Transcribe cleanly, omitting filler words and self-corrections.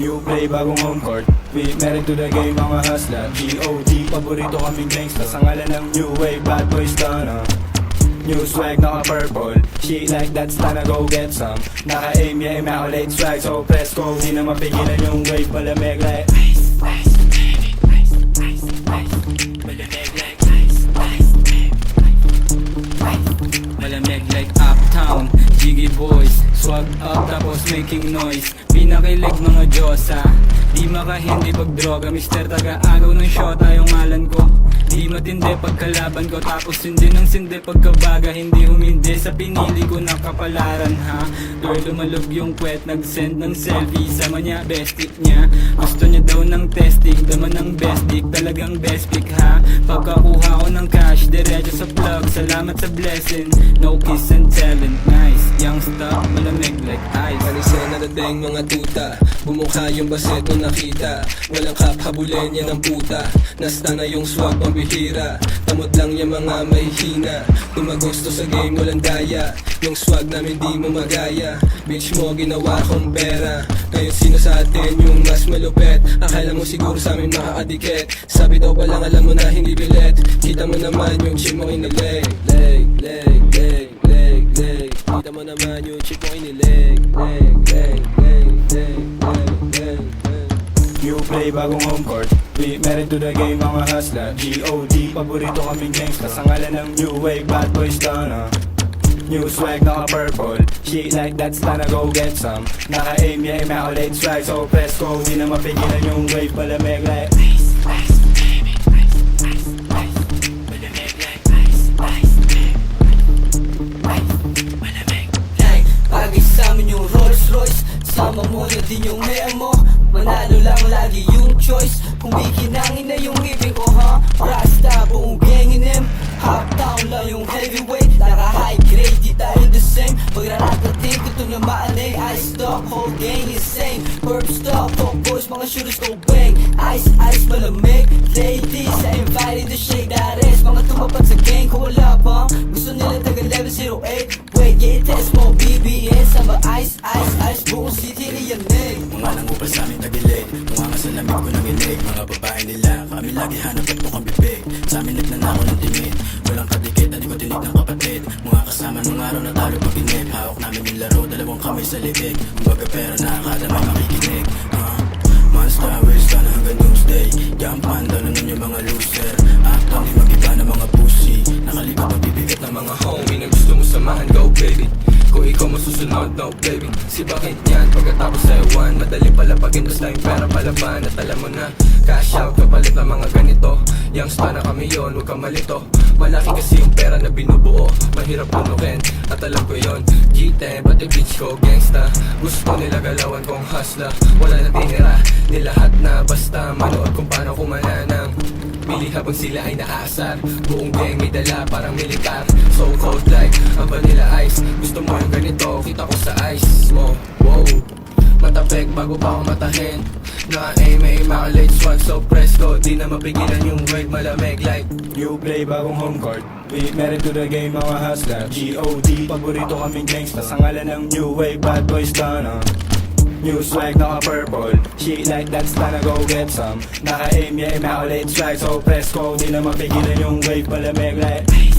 New play, bagong home court. We married to the game, mga hustler. G.O.D. Paborito kaming gangsta sa ngalan ng new wave, bad boys done. New swag, naka-purple. She like that, stunna, go get some. Naka-aim, yeah, immaculate swag. So press go, di na mapigilan yung wave. Malamig like ice, ice, baby. Ice, ice, ice. Malamig like ice, ice, baby. Malamig like Uptown, Jiggy Boys. Swag up tapos making noise. Pinakilig mga Diyosa. Di makahindi pag droga, Mr. Taga-agaw ng shota yung ngalan ko. Di matindi pagkalaban ko, tapos hindi ng sindi pagkabaga. Hindi humindi sa pinili ko na kapalaran, ha. Girl, lumalog yung kwet, nag-send ng selfie. Sama niya, bestie niya. Gusto niya daw ng testing, daman ng best dick. Talagang best pick, ha. Pagkakuha ko ng cash, diretso sa plug. Salamat sa blessing, no kiss and telling. Nice, young stuff, malamig like ice. Panisen na dating mga tuta, bumukha yung baset nung nakita. Walang kap, habulin yan ang puta. Nasta na yung swag pambihira, tamot lang yung mga may hina. Tumagusto sa game, walang daya. Yung swag namin di mo magaya. Bitch mo, ginawa kong pera. Ngayon sino sa atin yung mas malupet? Akala mo siguro sa amin makakadikit. Sabi daw palang alam mo na hindi bilet. Kita mo naman yung chip mo inileg. Leg, leg, leg, leg, leg. Kita mo naman yung chip mo inileg. Leg, leg, leg, leg, leg, leg, leg. New play, bagong home court. We married to the game, mga hustler. G.O.D. Paborito kaming gangsta sa ngalan ng new wave, bad boys done. New swag, naka-purple. She like that, stunna, go get some. Naka-aim, yeah, immaculate swag. So press go, di na mapigilan yung wave. Malamig like ice, ice, baby. Ice, ice, ice. Malamig like ice, ice, baby. Ice, malamig Like, bagay sa amin yung Rolls Royce. Sama mo na din yung hair mo. Manalo lang lagi yung choice. Kung bikinangin na yung ibig ko, ha? Rasta, buong gang in him. Hop down lang yung heavyweight. Naka-high grade, di tayo the same. Pagraratating ko ito na maalay. Ice stock, whole gang insane. Perp stop, talk boys, mga shooters go bang. Ice, ice, malamig. Ladies, I invited to shake that ass. Mga tumapat sa gang ko wala pa. Gusto nila taga 1108. Wait, yeah, test mo, BBN. Sama ice, ice, ice. Buong city niyan eh. Mga nangupal sa amin tagilid, mga sa lamig ko ng ilig. Mga babae nila, kami lagi hanap at mukhang bibig. Sa amin nagnanako ng tingin, walang kadikit at di ko tinig ng kapatid. Mga kasama nung araw na talo pag-inip. Hawak namin yung laro, dalawang kamay sa libig. Kumbaga pera na kada may makikinig. Monster, waste ka na hanggang doomsday. Jampan, dalo nun yung mga loser. Actang di mag-iba ng mga pussy. Nakalipat ang bibigat ng mga homie na gusto mo samahan, go baby. Kung ikaw masusunod, no baby. Si bakit yan, pagkatapos sa ewan. Madali palapagin, basta yung pera palaban. At alam mo na, cash out kapalit ng mga ganito. Youngsta na kami yon, huwag kang malito. Malaki kasi yung pera na binubuo. Mahirap punukin, at alam ko yon. G10, pati bitch ko, gangsta. Gusto nila galawan kong hustler. Wala na tinira, nilahat na. Basta manood kung paano kumananang bili habang sila ay naaasar. Buong gang may dala parang militar. So cold like ang vanilla ice. Gusto mo yung ganito, kita ko sa ice mo. Wow, matapek bago pa ako matahin. Naka-aim, may immaculate swag. So presto, di na mapigilan yung wave. Malamig like new play, bagong home court. We married to the game, mga hustler. G.O.D. Paborito kaming gangsta sa ngalan ng new wave, bad boys done. New swag, naka-purple. She like that, stunna, go get some. Naka-aim, yeah, immaculate swag. So press go, di na mapigilan yung wave. Malamig like ice.